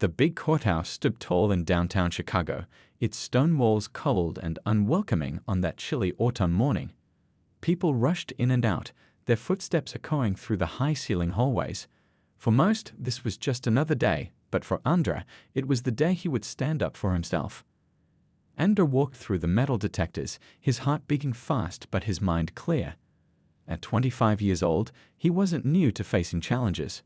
The big courthouse stood tall in downtown Chicago, its stone walls cold and unwelcoming on that chilly autumn morning. People rushed in and out, their footsteps echoing through the high-ceiling hallways. For most, this was just another day, but for Andra, it was the day he would stand up for himself. Andra walked through the metal detectors, his heart beating fast but his mind clear. At 25 years old, he wasn't new to facing challenges.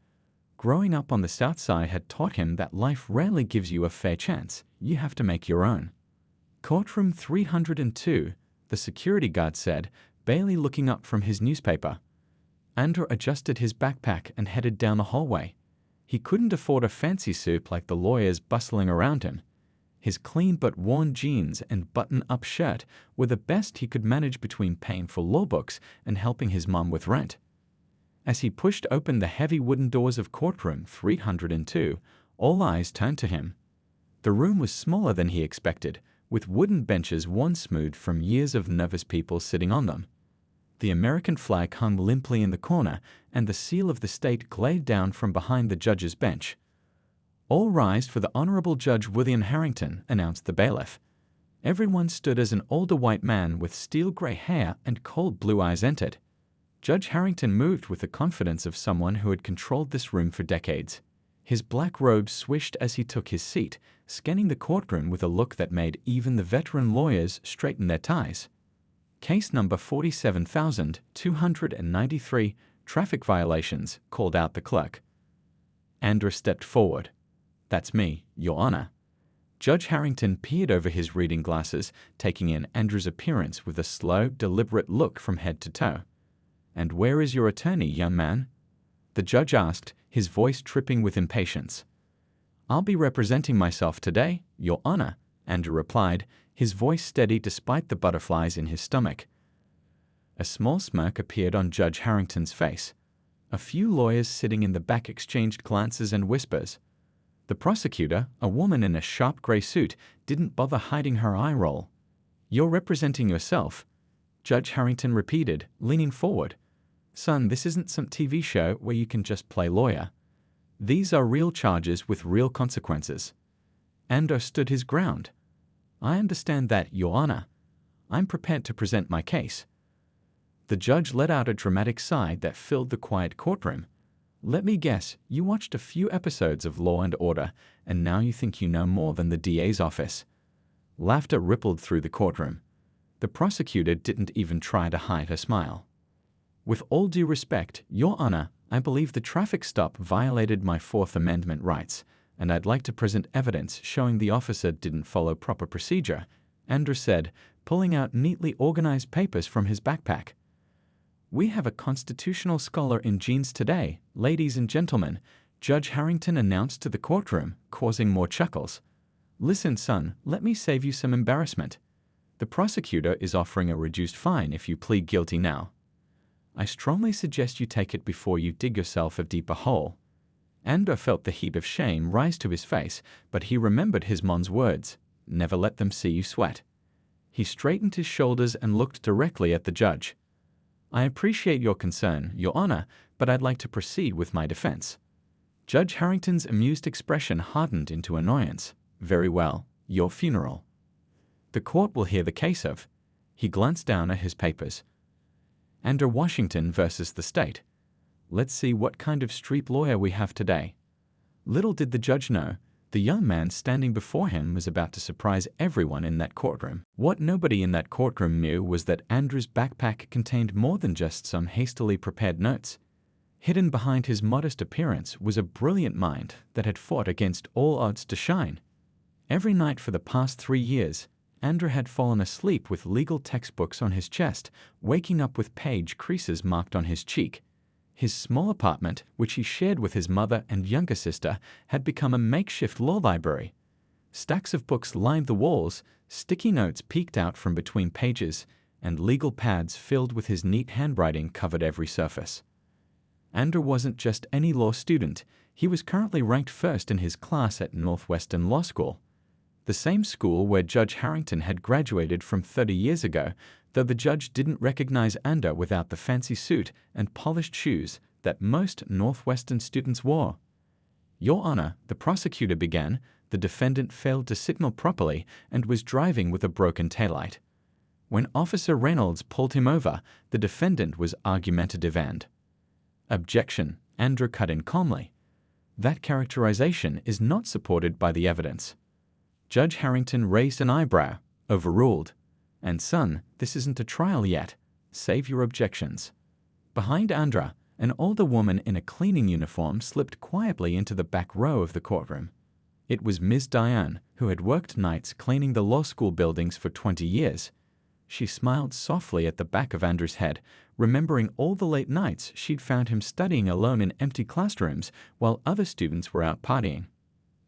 Growing up on the South Side had taught him that life rarely gives you a fair chance. You have to make your own. Courtroom 302, the security guard said, barely looking up from his newspaper. Andra adjusted his backpack and headed down the hallway. He couldn't afford a fancy suit like the lawyers bustling around him. His clean but worn jeans and button-up shirt were the best he could manage between paying for law books and helping his mom with rent. As he pushed open the heavy wooden doors of courtroom 302, all eyes turned to him. The room was smaller than he expected, with wooden benches worn smooth from years of nervous people sitting on them. The American flag hung limply in the corner, and the seal of the state glared down from behind the judge's bench. "All rise for the Honorable Judge William Harrington," announced the bailiff. Everyone stood as an older white man with steel-gray hair and cold blue eyes entered. Judge Harrington moved with the confidence of someone who had controlled this room for decades. His black robe swished as he took his seat, scanning the courtroom with a look that made even the veteran lawyers straighten their ties. "Case number 47,293, traffic violations," called out the clerk. Andra stepped forward. "That's me, Your Honor." Judge Harrington peered over his reading glasses, taking in Andra's appearance with a slow, deliberate look from head to toe. "And where is your attorney, young man?" the judge asked, his voice tripping with impatience. "I'll be representing myself today, Your Honor," Andra replied, his voice steady despite the butterflies in his stomach. A small smirk appeared on Judge Harrington's face. A few lawyers sitting in the back exchanged glances and whispers. The prosecutor, a woman in a sharp gray suit, didn't bother hiding her eye roll. "You're representing yourself," Judge Harrington repeated, leaning forward. "Son, this isn't some TV show where you can just play lawyer. These are real charges with real consequences." Andra stood his ground. "I understand that, Your Honor. I'm prepared to present my case." The judge let out a dramatic sigh that filled the quiet courtroom. "Let me guess, you watched a few episodes of Law and Order, and now you think you know more than the DA's office." Laughter rippled through the courtroom. The prosecutor didn't even try to hide her smile. "With all due respect, Your Honor, I believe the traffic stop violated my Fourth Amendment rights, and I'd like to present evidence showing the officer didn't follow proper procedure," Andra said, pulling out neatly organized papers from his backpack. "We have a constitutional scholar in jeans today, ladies and gentlemen," Judge Harrington announced to the courtroom, causing more chuckles. "Listen, son, let me save you some embarrassment. The prosecutor is offering a reduced fine if you plead guilty now. I strongly suggest you take it before you dig yourself a deeper hole." Andra felt the heat of shame rise to his face, but he remembered his mom's words, "Never let them see you sweat." He straightened his shoulders and looked directly at the judge. "I appreciate your concern, Your Honor, but I'd like to proceed with my defense." Judge Harrington's amused expression hardened into annoyance. "Very well, your funeral. The court will hear the case of—" He glanced down at his papers. "Andra Washington versus the state. Let's see what kind of street lawyer we have today." Little did the judge know, the young man standing before him was about to surprise everyone in that courtroom. What nobody in that courtroom knew was that Andra's backpack contained more than just some hastily prepared notes. Hidden behind his modest appearance was a brilliant mind that had fought against all odds to shine. Every night for the past 3 years, Andra had fallen asleep with legal textbooks on his chest, waking up with page creases marked on his cheek. His small apartment, which he shared with his mother and younger sister, had become a makeshift law library. Stacks of books lined the walls, sticky notes peeked out from between pages, and legal pads filled with his neat handwriting covered every surface. Andra wasn't just any law student, he was currently ranked first in his class at Northwestern Law School, the same school where Judge Harrington had graduated from 30 years ago, though the judge didn't recognize Andra without the fancy suit and polished shoes that most Northwestern students wore. Your Honor, the prosecutor began, the defendant failed to signal properly and was driving with a broken taillight. When Officer Reynolds pulled him over, the defendant was argumentative and objection, Andrew cut in calmly. That characterization is not supported by the evidence. Judge Harrington raised an eyebrow, overruled. And son, this isn't a trial yet. Save your objections. Behind Andra, an older woman in a cleaning uniform slipped quietly into the back row of the courtroom. It was Ms. Diane, who had worked nights cleaning the law school buildings for 20 years. She smiled softly at the back of Andrew's head, remembering all the late nights she'd found him studying alone in empty classrooms while other students were out partying.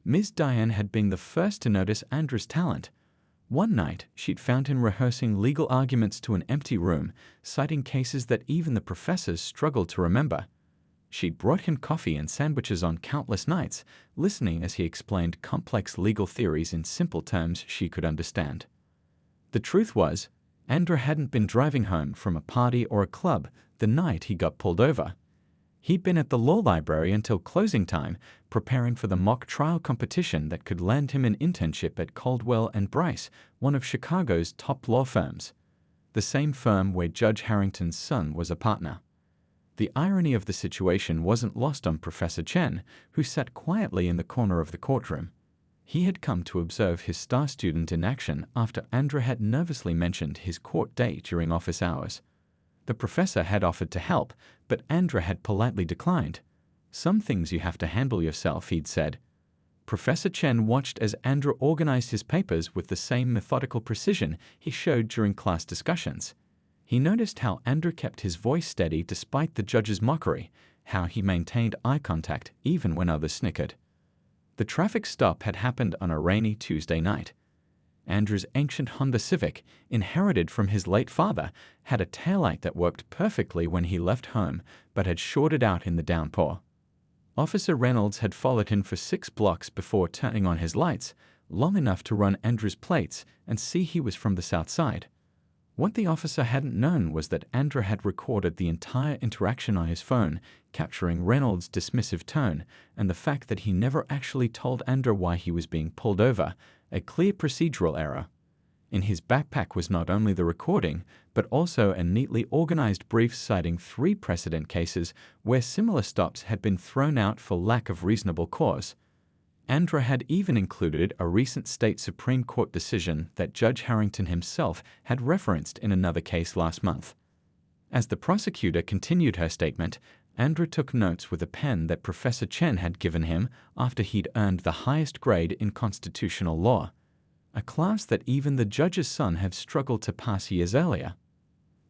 Ms. Diane had been the first to notice Andrew's talent. One night, she'd found him rehearsing legal arguments to an empty room, citing cases that even the professors struggled to remember. She'd brought him coffee and sandwiches on countless nights, listening as he explained complex legal theories in simple terms she could understand. The truth was, Andrew hadn't been driving home from a party or a club the night he got pulled over. He'd been at the law library until closing time, preparing for the mock trial competition that could land him an internship at Caldwell and Bryce, one of Chicago's top law firms, the same firm where Judge Harrington's son was a partner. The irony of the situation wasn't lost on Professor Chen, who sat quietly in the corner of the courtroom. He had come to observe his star student in action after Andrew had nervously mentioned his court date during office hours. The professor had offered to help, but Andrew had politely declined. Some things you have to handle yourself, he'd said. Professor Chen watched as Andrew organized his papers with the same methodical precision he showed during class discussions. He noticed how Andrew kept his voice steady despite the judge's mockery, how he maintained eye contact even when others snickered. The traffic stop had happened on a rainy Tuesday night. Andrew's ancient Honda Civic, inherited from his late father, had a taillight that worked perfectly when he left home, but had shorted out in the downpour. Officer Reynolds had followed him for 6 blocks before turning on his lights, long enough to run Andrew's plates and see he was from the south side. What the officer hadn't known was that Andrew had recorded the entire interaction on his phone, capturing Reynolds' dismissive tone and the fact that he never actually told Andrew why he was being pulled over, a clear procedural error. In his backpack was not only the recording, but also a neatly organized brief citing 3 precedent cases where similar stops had been thrown out for lack of reasonable cause. Andrew had even included a recent state Supreme Court decision that Judge Harrington himself had referenced in another case last month. As the prosecutor continued her statement, Andrew took notes with a pen that Professor Chen had given him after he'd earned the highest grade in constitutional law, a class that even the judge's son had struggled to pass years earlier.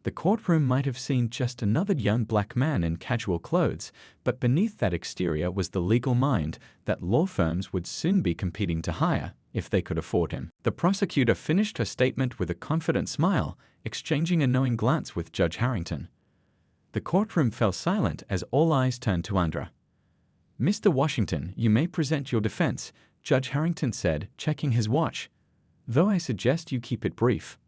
The courtroom might have seen just another young black man in casual clothes, but beneath that exterior was the legal mind that law firms would soon be competing to hire if they could afford him. The prosecutor finished her statement with a confident smile, exchanging a knowing glance with Judge Harrington. The courtroom fell silent as all eyes turned to Andrew. "Mr. Washington, you may present your defense," Judge Harrington said, checking his watch, "though I suggest you keep it brief."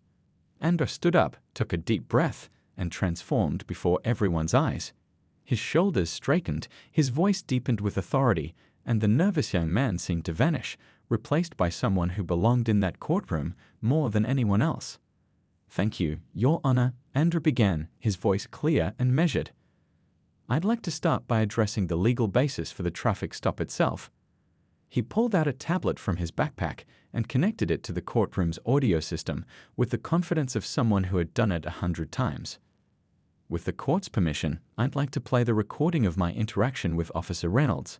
Andrew stood up, took a deep breath, and transformed before everyone's eyes. His shoulders straightened, his voice deepened with authority, and the nervous young man seemed to vanish, replaced by someone who belonged in that courtroom more than anyone else. "Thank you, Your Honor," Andrew began, his voice clear and measured. "I'd like to start by addressing the legal basis for the traffic stop itself." He pulled out a tablet from his backpack and connected it to the courtroom's audio system with the confidence of someone who had done it 100 times. "With the court's permission, I'd like to play the recording of my interaction with Officer Reynolds."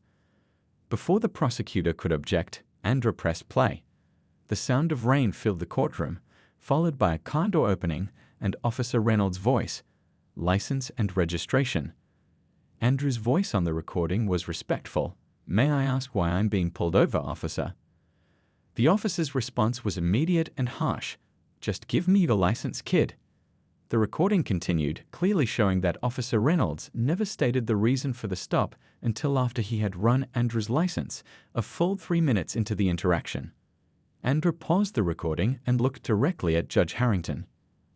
Before the prosecutor could object, Andrew pressed play. The sound of rain filled the courtroom, followed by a car door opening and Officer Reynolds' voice, "License and registration." Andrew's voice on the recording was respectful. "May I ask why I'm being pulled over, officer?" The officer's response was immediate and harsh. "Just give me your license, kid." The recording continued, clearly showing that Officer Reynolds never stated the reason for the stop until after he had run Andrew's license, a full 3 minutes into the interaction. Andrew paused the recording and looked directly at Judge Harrington.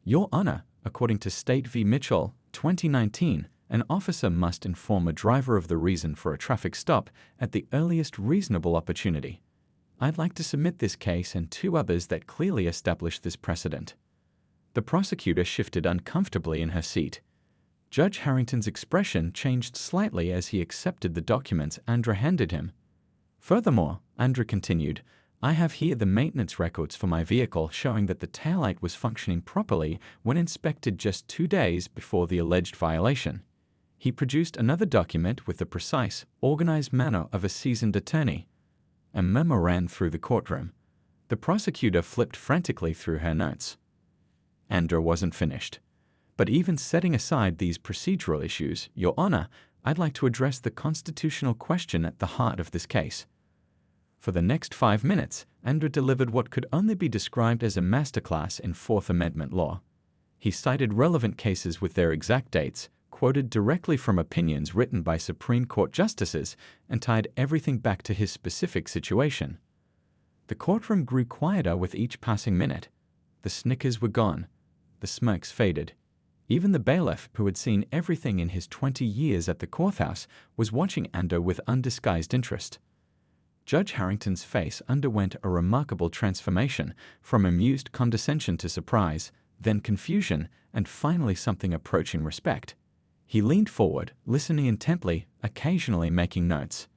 "Your Honor, according to State v. Mitchell, 2019, An officer must inform a driver of the reason for a traffic stop at the earliest reasonable opportunity. I'd like to submit this case and 2 others that clearly establish this precedent. The prosecutor shifted uncomfortably in her seat. Judge Harrington's expression changed slightly as he accepted the documents Andra handed him. Furthermore, Andra continued, I have here the maintenance records for my vehicle showing that the taillight was functioning properly when inspected just 2 days before the alleged violation. He produced another document with the precise, organized manner of a seasoned attorney. A murmur ran through the courtroom. The prosecutor flipped frantically through her notes. Andra wasn't finished. But even setting aside these procedural issues, Your Honor, I'd like to address the constitutional question at the heart of this case. For the next 5 minutes, Andra delivered what could only be described as a masterclass in Fourth Amendment law. He cited relevant cases with their exact dates, quoted directly from opinions written by Supreme Court justices, and tied everything back to his specific situation. The courtroom grew quieter with each passing minute. The snickers were gone. The smirks faded. Even the bailiff, who had seen everything in his 20 years at the courthouse, was watching Andra with undisguised interest. Judge Harrington's face underwent a remarkable transformation, from amused condescension to surprise, then confusion, and finally something approaching respect. He leaned forward, listening intently, occasionally making notes.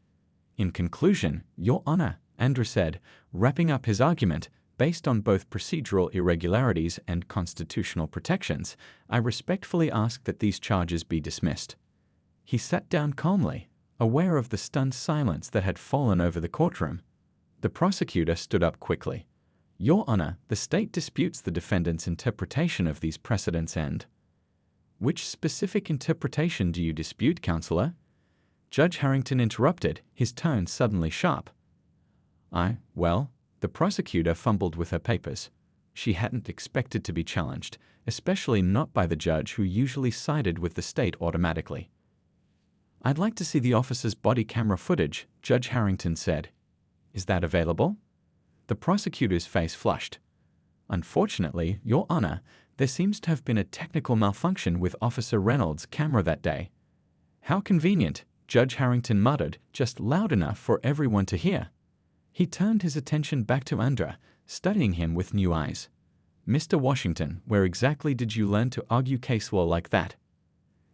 In conclusion, Your Honor, Andra said, wrapping up his argument, based on both procedural irregularities and constitutional protections, I respectfully ask that these charges be dismissed. He sat down calmly, aware of the stunned silence that had fallen over the courtroom. The prosecutor stood up quickly. Your Honor, the state disputes the defendant's interpretation of these precedents and... Which specific interpretation do you dispute, Counselor? Judge Harrington interrupted, his tone suddenly sharp. Well, the prosecutor fumbled with her papers. She hadn't expected to be challenged, especially not by the judge who usually sided with the state automatically. I'd like to see the officer's body camera footage, Judge Harrington said. Is that available? The prosecutor's face flushed. Unfortunately, Your Honor, there seems to have been a technical malfunction with Officer Reynolds' camera that day. How convenient, Judge Harrington muttered, just loud enough for everyone to hear. He turned his attention back to Andra, studying him with new eyes. Mr. Washington, where exactly did you learn to argue case law like that?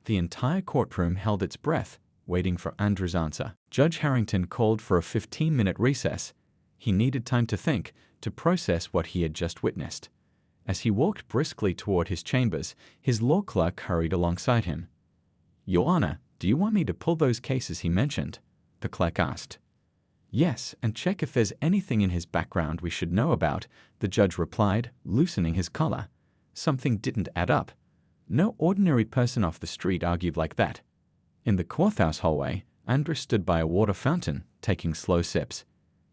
The entire courtroom held its breath, waiting for Andra's answer. Judge Harrington called for a 15-minute recess. He needed time to think, to process what he had just witnessed. As he walked briskly toward his chambers, his law clerk hurried alongside him. Your Honor, do you want me to pull those cases he mentioned? The clerk asked. Yes, and check if there's anything in his background we should know about, the judge replied, loosening his collar. Something didn't add up. No ordinary person off the street argued like that. In the courthouse hallway, Andra stood by a water fountain, taking slow sips.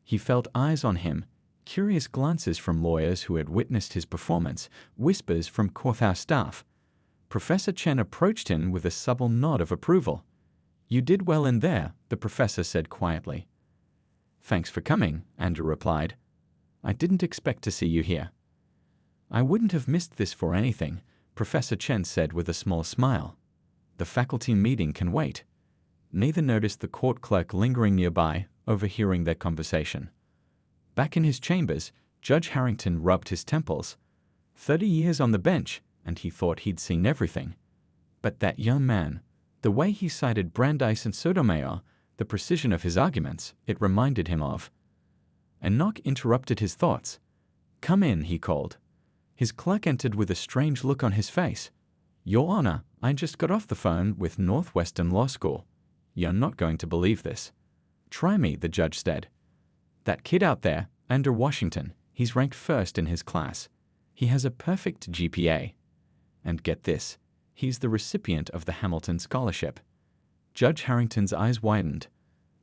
He felt eyes on him, curious glances from lawyers who had witnessed his performance, whispers from courthouse staff. Professor Chen approached him with a subtle nod of approval. You did well in there, the professor said quietly. Thanks for coming, Andra replied. I didn't expect to see you here. I wouldn't have missed this for anything, Professor Chen said with a small smile. The faculty meeting can wait. Neither noticed the court clerk lingering nearby, overhearing their conversation. Back in his chambers, Judge Harrington rubbed his temples. 30 years on the bench, and he thought he'd seen everything. But that young man, the way he cited Brandeis and Sotomayor, the precision of his arguments, it reminded him of. A knock interrupted his thoughts. Come in, he called. His clerk entered with a strange look on his face. Your Honor, I just got off the phone with Northwestern Law School. You're not going to believe this. Try me, the judge said. That kid out there, Andra Washington, he's ranked first in his class. He has a perfect GPA. And get this, he's the recipient of the Hamilton Scholarship. Judge Harrington's eyes widened.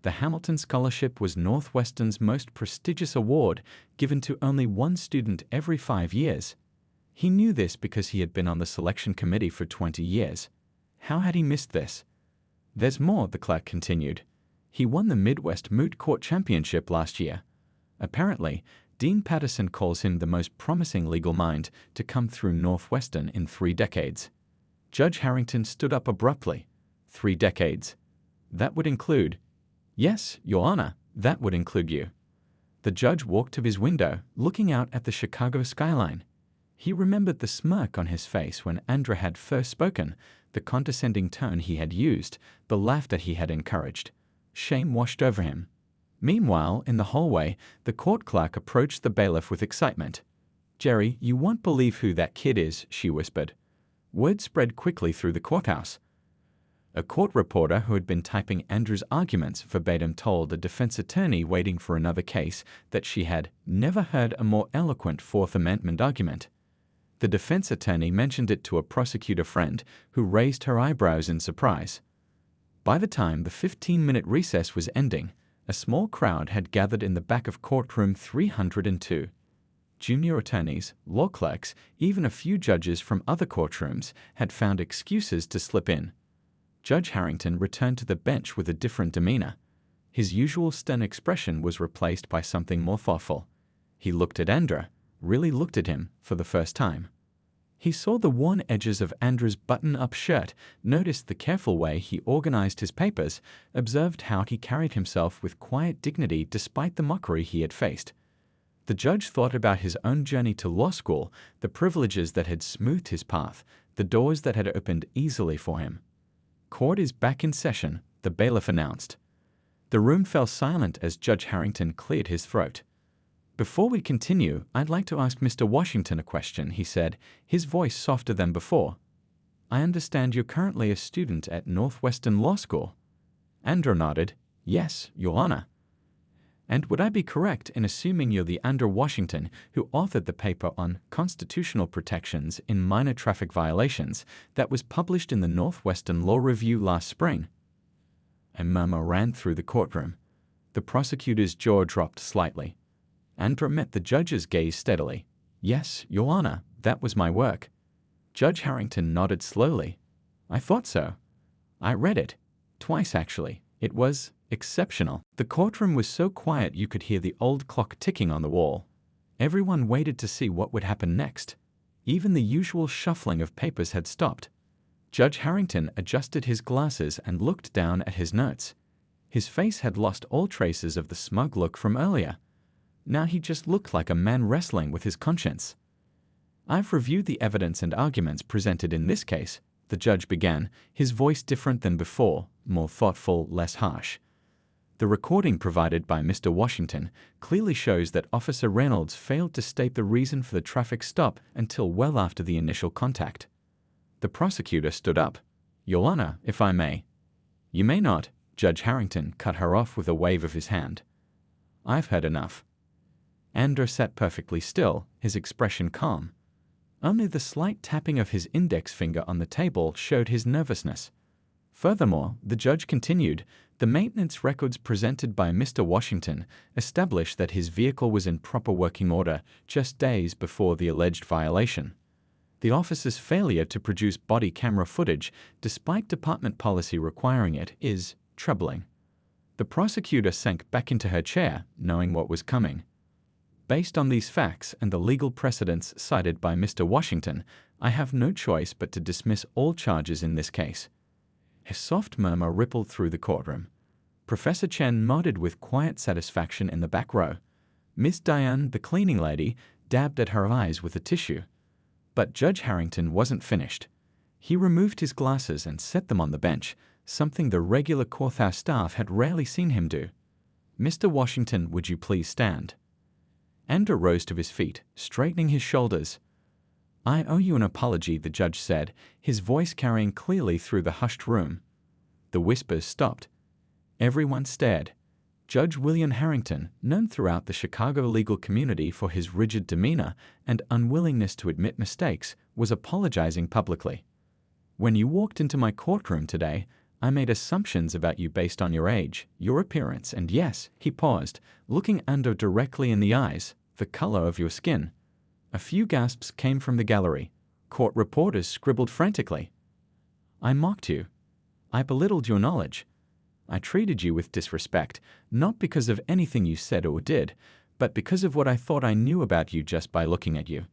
The Hamilton Scholarship was Northwestern's most prestigious award, given to only one student every 5 years. He knew this because he had been on the selection committee for 20 years. How had he missed this? There's more, the clerk continued. He won the Midwest Moot Court Championship last year. Apparently, Dean Patterson calls him the most promising legal mind to come through Northwestern in 3 decades. Judge Harrington stood up abruptly. 3 decades. That would include— Yes, Your Honor, that would include you. The judge walked to his window, looking out at the Chicago skyline. He remembered the smirk on his face when Andra had first spoken, the condescending tone he had used, the laughter he had encouraged. Shame washed over him. Meanwhile, in the hallway, the court clerk approached the bailiff with excitement. "Jerry, you won't believe who that kid is," she whispered. Word spread quickly through the courthouse. A court reporter who had been typing Andra's arguments verbatim told a defense attorney waiting for another case that she had never heard a more eloquent Fourth Amendment argument. The defense attorney mentioned it to a prosecutor friend who raised her eyebrows in surprise. By the time the 15-minute recess was ending, a small crowd had gathered in the back of courtroom 302. Junior attorneys, law clerks, even a few judges from other courtrooms had found excuses to slip in. Judge Harrington returned to the bench with a different demeanor. His usual stern expression was replaced by something more thoughtful. He looked at Andra, really looked at him for the first time. He saw the worn edges of Andra's button-up shirt, noticed the careful way he organized his papers, observed how he carried himself with quiet dignity despite the mockery he had faced. The judge thought about his own journey to law school, the privileges that had smoothed his path, the doors that had opened easily for him. "Court is back in session," the bailiff announced. The room fell silent as Judge Harrington cleared his throat. "Before we continue, I'd like to ask Mr. Washington a question," he said, his voice softer than before. "I understand you're currently a student at Northwestern Law School." Andra nodded. "Yes, Your Honor." "And would I be correct in assuming you're the Andra Washington who authored the paper on constitutional protections in minor traffic violations that was published in the Northwestern Law Review last spring?" A murmur ran through the courtroom. The prosecutor's jaw dropped slightly. Andra met the judge's gaze steadily. "Yes, Your Honor, that was my work." Judge Harrington nodded slowly. "I thought so. I read it. Twice, actually. It was exceptional." The courtroom was so quiet you could hear the old clock ticking on the wall. Everyone waited to see what would happen next. Even the usual shuffling of papers had stopped. Judge Harrington adjusted his glasses and looked down at his notes. His face had lost all traces of the smug look from earlier. Now he just looked like a man wrestling with his conscience. "I've reviewed the evidence and arguments presented in this case," the judge began, his voice different than before, more thoughtful, less harsh. "The recording provided by Mr. Washington clearly shows that Officer Reynolds failed to state the reason for the traffic stop until well after the initial contact." The prosecutor stood up. "Your Honor, if I may." "You may not," Judge Harrington cut her off with a wave of his hand. "I've heard enough." Andra sat perfectly still, his expression calm. Only the slight tapping of his index finger on the table showed his nervousness. Furthermore, the judge continued, "The maintenance records presented by Mr. Washington established that his vehicle was in proper working order just days before the alleged violation. The officer's failure to produce body camera footage, despite department policy requiring it, is troubling." The prosecutor sank back into her chair, knowing what was coming. "Based on these facts and the legal precedents cited by Mr. Washington, I have no choice but to dismiss all charges in this case." A soft murmur rippled through the courtroom. Professor Chen nodded with quiet satisfaction in the back row. Miss Diane, the cleaning lady, dabbed at her eyes with a tissue. But Judge Harrington wasn't finished. He removed his glasses and set them on the bench, something the regular courthouse staff had rarely seen him do. "Mr. Washington, would you please stand?" Andra rose to his feet, straightening his shoulders. "I owe you an apology," the judge said, his voice carrying clearly through the hushed room. The whispers stopped. Everyone stared. Judge William Harrington, known throughout the Chicago legal community for his rigid demeanor and unwillingness to admit mistakes, was apologizing publicly. "When you walked into my courtroom today, I made assumptions about you based on your age, your appearance, and yes," he paused, looking Andra directly in the eyes, "the color of your skin." A few gasps came from the gallery. Court reporters scribbled frantically. "I mocked you. I belittled your knowledge. I treated you with disrespect, not because of anything you said or did, but because of what I thought I knew about you just by looking at you."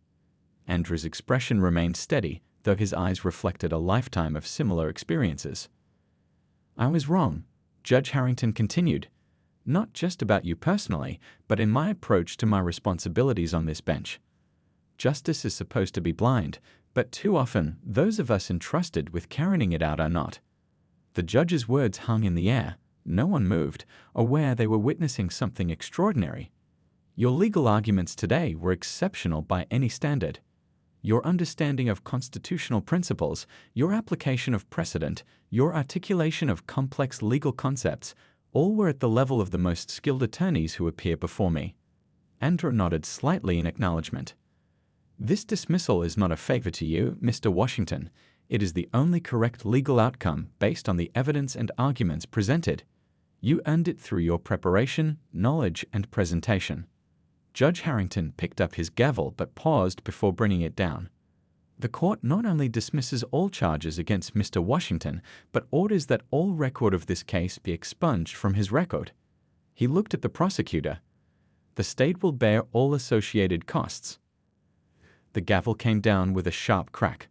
Andra's expression remained steady, though his eyes reflected a lifetime of similar experiences. I was wrong, Judge Harrington continued. Not just about you personally, but in my approach to my responsibilities on this bench. Justice is supposed to be blind, but too often those of us entrusted with carrying it out are not. The judge's words hung in the air. No one moved, aware they were witnessing something extraordinary. Your legal arguments today were exceptional by any standard. Your understanding of constitutional principles, your application of precedent, your articulation of complex legal concepts, all were at the level of the most skilled attorneys who appear before me. Andrew nodded slightly in acknowledgement. This dismissal is not a favor to you, Mr. Washington. It is the only correct legal outcome based on the evidence and arguments presented. You earned it through your preparation, knowledge, and presentation. Judge Harrington picked up his gavel but paused before bringing it down. The court not only dismisses all charges against Mr. Washington, but orders that all record of this case be expunged from his record. He looked at the prosecutor. The state will bear all associated costs. The gavel came down with a sharp crack.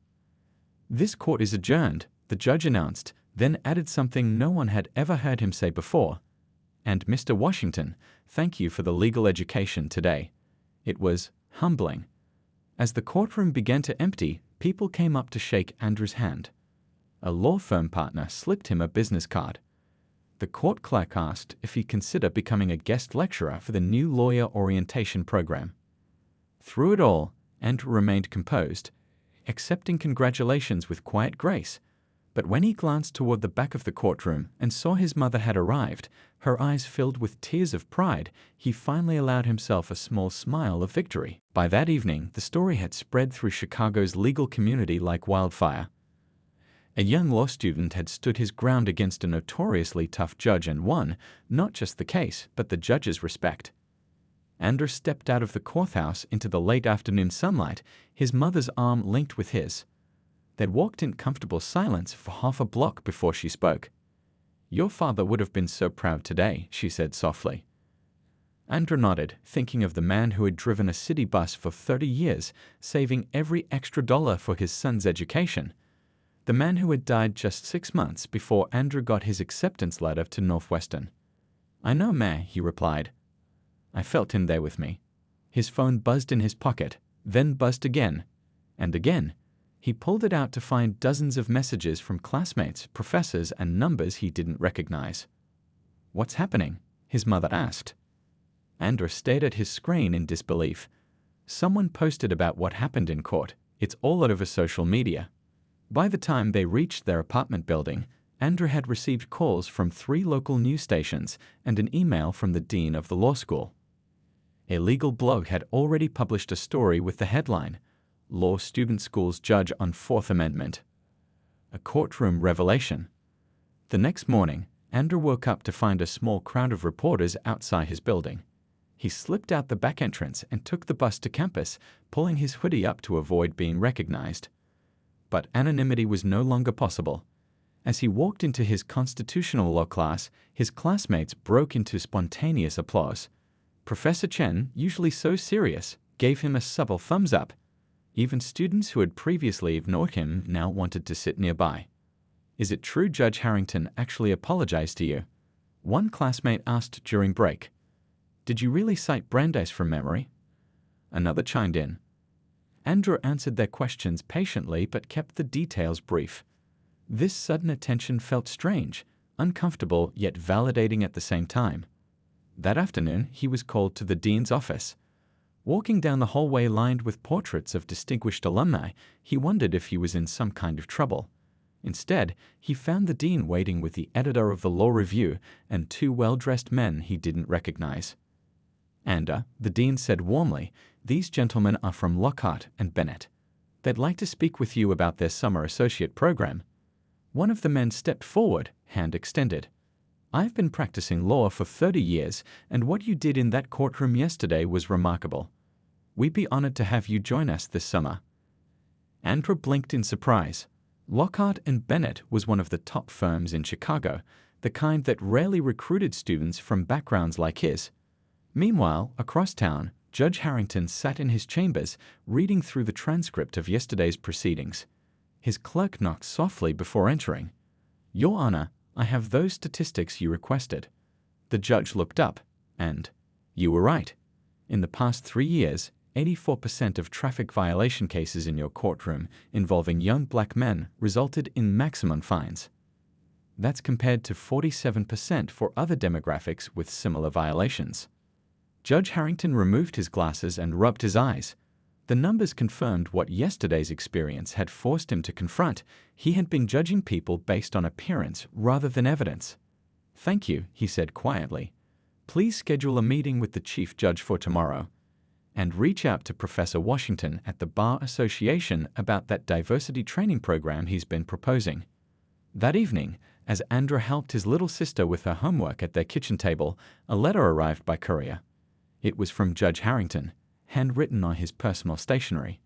This court is adjourned, the judge announced, then added something no one had ever heard him say before. And Mr. Washington, thank you for the legal education today. It was humbling. As the courtroom began to empty, people came up to shake Andrew's hand. A law firm partner slipped him a business card. The court clerk asked if he'd consider becoming a guest lecturer for the new lawyer orientation program. Through it all, Andrew remained composed, accepting congratulations with quiet grace. But when he glanced toward the back of the courtroom and saw his mother had arrived, her eyes filled with tears of pride, he finally allowed himself a small smile of victory. By that evening, the story had spread through Chicago's legal community like wildfire. A young law student had stood his ground against a notoriously tough judge and won, not just the case, but the judge's respect. Andrew stepped out of the courthouse into the late afternoon sunlight, his mother's arm linked with his. They'd walked in comfortable silence for half a block before she spoke. Your father would have been so proud today, she said softly. Andrew nodded, thinking of the man who had driven a city bus for 30 years, saving every extra dollar for his son's education. The man who had died just 6 months before Andrew got his acceptance letter to Northwestern. I know, Ma, he replied. I felt him there with me. His phone buzzed in his pocket, then buzzed again, and again. He pulled it out to find dozens of messages from classmates, professors, and numbers he didn't recognize. What's happening? His mother asked. Andrew stared at his screen in disbelief. Someone posted about what happened in court. It's all over social media. By the time they reached their apartment building, Andrew had received calls from 3 local news stations and an email from the dean of the law school. A legal blog had already published a story with the headline, Law Student Schools Judge on Fourth Amendment. A courtroom revelation. The next morning, Andrew woke up to find a small crowd of reporters outside his building. He slipped out the back entrance and took the bus to campus, pulling his hoodie up to avoid being recognized. But anonymity was no longer possible. As he walked into his constitutional law class, his classmates broke into spontaneous applause. Professor Chen, usually so serious, gave him a subtle thumbs up. Even students who had previously ignored him now wanted to sit nearby. Is it true Judge Harrington actually apologized to you? One classmate asked during break. Did you really cite Brandeis from memory? Another chimed in. Andrew answered their questions patiently but kept the details brief. This sudden attention felt strange, uncomfortable yet validating at the same time. That afternoon, he was called to the dean's office. Walking down the hallway lined with portraits of distinguished alumni, he wondered if he was in some kind of trouble. Instead, he found the dean waiting with the editor of the Law Review and 2 well-dressed men he didn't recognize. "Ander," the dean said warmly, "these gentlemen are from Lockhart and Bennett. They'd like to speak with you about their summer associate program." One of the men stepped forward, hand extended. "I've been practicing law for 30 years, and what you did in that courtroom yesterday was remarkable. We'd be honored to have you join us this summer." Andrew blinked in surprise. Lockhart and Bennett was one of the top firms in Chicago, the kind that rarely recruited students from backgrounds like his. Meanwhile, across town, Judge Harrington sat in his chambers, reading through the transcript of yesterday's proceedings. His clerk knocked softly before entering. "Your Honor, I have those statistics you requested. The judge looked up, and, you were right. In the past 3 years, 84% of traffic violation cases in your courtroom involving young black men resulted in maximum fines. That's compared to 47% for other demographics with similar violations. Judge Harrington removed his glasses and rubbed his eyes. The numbers confirmed what yesterday's experience had forced him to confront. He had been judging people based on appearance rather than evidence. Thank you, he said quietly. Please schedule a meeting with the chief judge for tomorrow. And reach out to Professor Washington at the Bar Association about that diversity training program he's been proposing. That evening, as Andra helped his little sister with her homework at their kitchen table, a letter arrived by courier. It was from Judge Harrington, handwritten on his personal stationery.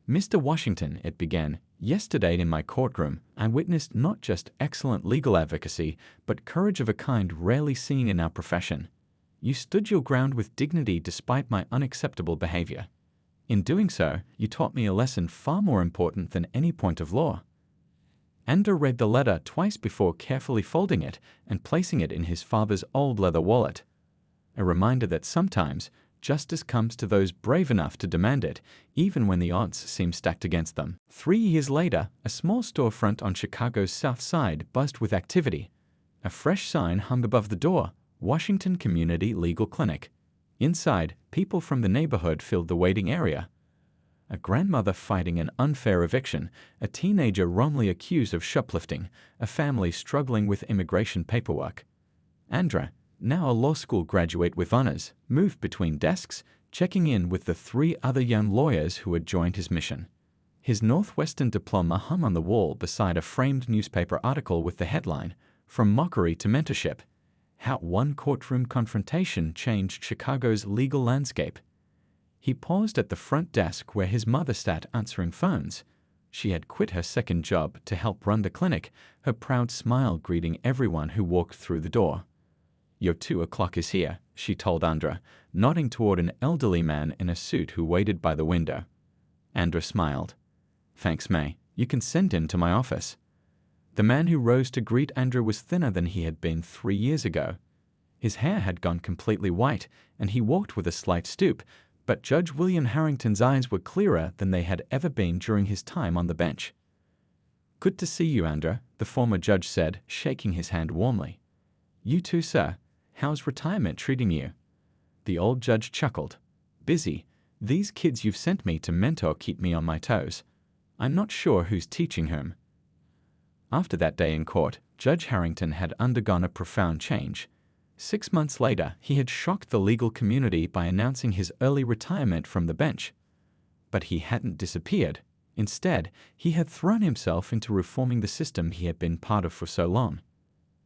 Mr. Washington, it began, yesterday in my courtroom, I witnessed not just excellent legal advocacy, but courage of a kind rarely seen in our profession. You stood your ground with dignity despite my unacceptable behavior. In doing so, you taught me a lesson far more important than any point of law. Andra read the letter twice before carefully folding it and placing it in his father's old leather wallet. A reminder that sometimes justice comes to those brave enough to demand it, even when the odds seem stacked against them. 3 years later, a small storefront on Chicago's South Side buzzed with activity. A fresh sign hung above the door, Washington Community Legal Clinic. Inside, people from the neighborhood filled the waiting area. A grandmother fighting an unfair eviction, a teenager wrongly accused of shoplifting, a family struggling with immigration paperwork. Andra, now a law school graduate with honors, moved between desks, checking in with the 3 other young lawyers who had joined his mission. His Northwestern diploma hung on the wall beside a framed newspaper article with the headline, From Mockery to Mentorship: How One Courtroom Confrontation Changed Chicago's Legal Landscape. He paused at the front desk where his mother sat answering phones. She had quit her second job to help run the clinic, her proud smile greeting everyone who walked through the door. Your 2 o'clock is here, she told Andra, nodding toward an elderly man in a suit who waited by the window. Andra smiled. Thanks, May. You can send him to my office. The man who rose to greet Andra was thinner than he had been 3 years ago. His hair had gone completely white, and he walked with a slight stoop, but Judge William Harrington's eyes were clearer than they had ever been during his time on the bench. Good to see you, Andra, the former judge said, shaking his hand warmly. You too, sir. How's retirement treating you? The old judge chuckled. Busy. These kids you've sent me to mentor keep me on my toes. I'm not sure who's teaching whom. After that day in court, Judge Harrington had undergone a profound change. 6 months later, he had shocked the legal community by announcing his early retirement from the bench. But he hadn't disappeared. Instead, he had thrown himself into reforming the system he had been part of for so long.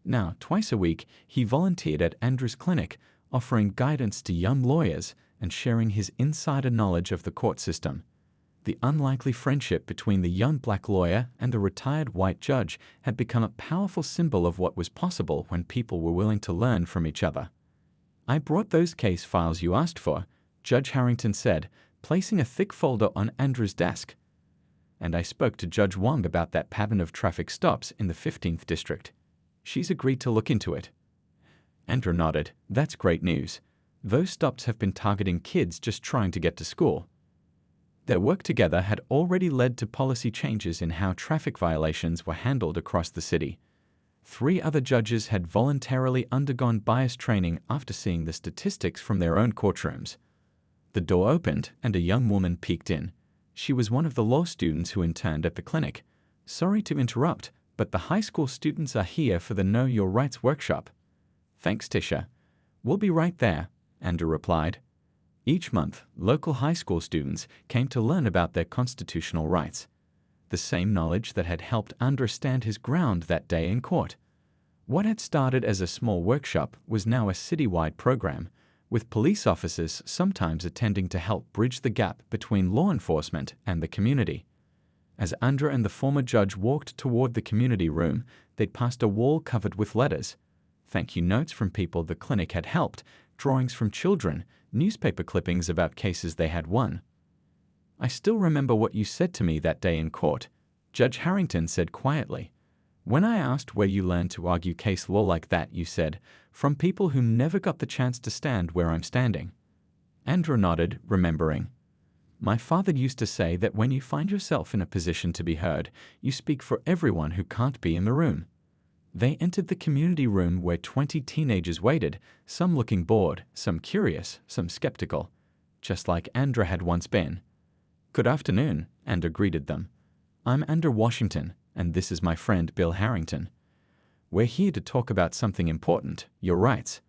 Now, twice a week, he volunteered at Andra's clinic, offering guidance to young lawyers and sharing his insider knowledge of the court system. The unlikely friendship between the young black lawyer and the retired white judge had become a powerful symbol of what was possible when people were willing to learn from each other. I brought those case files you asked for, Judge Harrington said, placing a thick folder on Andra's desk. And I spoke to Judge Wong about that pattern of traffic stops in the 15th District. She's agreed to look into it. Andra nodded. That's great news. Those stops have been targeting kids just trying to get to school. Their work together had already led to policy changes in how traffic violations were handled across the city. 3 other judges had voluntarily undergone bias training after seeing the statistics from their own courtrooms. The door opened and a young woman peeked in. She was one of the law students who interned at the clinic. Sorry to interrupt, but the high school students are here for the Know Your Rights workshop. Thanks, Tisha. We'll be right there, Andra replied. Each month, local high school students came to learn about their constitutional rights. The same knowledge that had helped Andra stand his ground that day in court. What had started as a small workshop was now a citywide program, with police officers sometimes attending to help bridge the gap between law enforcement and the community. As Andra and the former judge walked toward the community room, they'd passed a wall covered with letters. Thank you notes from people the clinic had helped, drawings from children, newspaper clippings about cases they had won. I still remember what you said to me that day in court, Judge Harrington said quietly. When I asked where you learned to argue case law like that, you said, from people who never got the chance to stand where I'm standing. Andrew nodded, remembering. My father used to say that when you find yourself in a position to be heard, you speak for everyone who can't be in the room. They entered the community room where 20 teenagers waited, some looking bored, some curious, some skeptical, just like Andrew had once been. Good afternoon, Andrew greeted them. I'm Andrew Washington, and this is my friend Bill Harrington. We're here to talk about something important, your rights.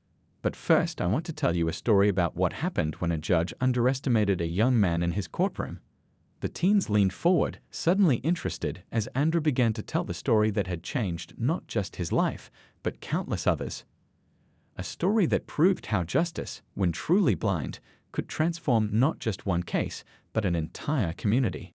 But first, I want to tell you a story about what happened when a judge underestimated a young man in his courtroom. The teens leaned forward, suddenly interested, as Andrew began to tell the story that had changed not just his life, but countless others. A story that proved how justice, when truly blind, could transform not just one case, but an entire community.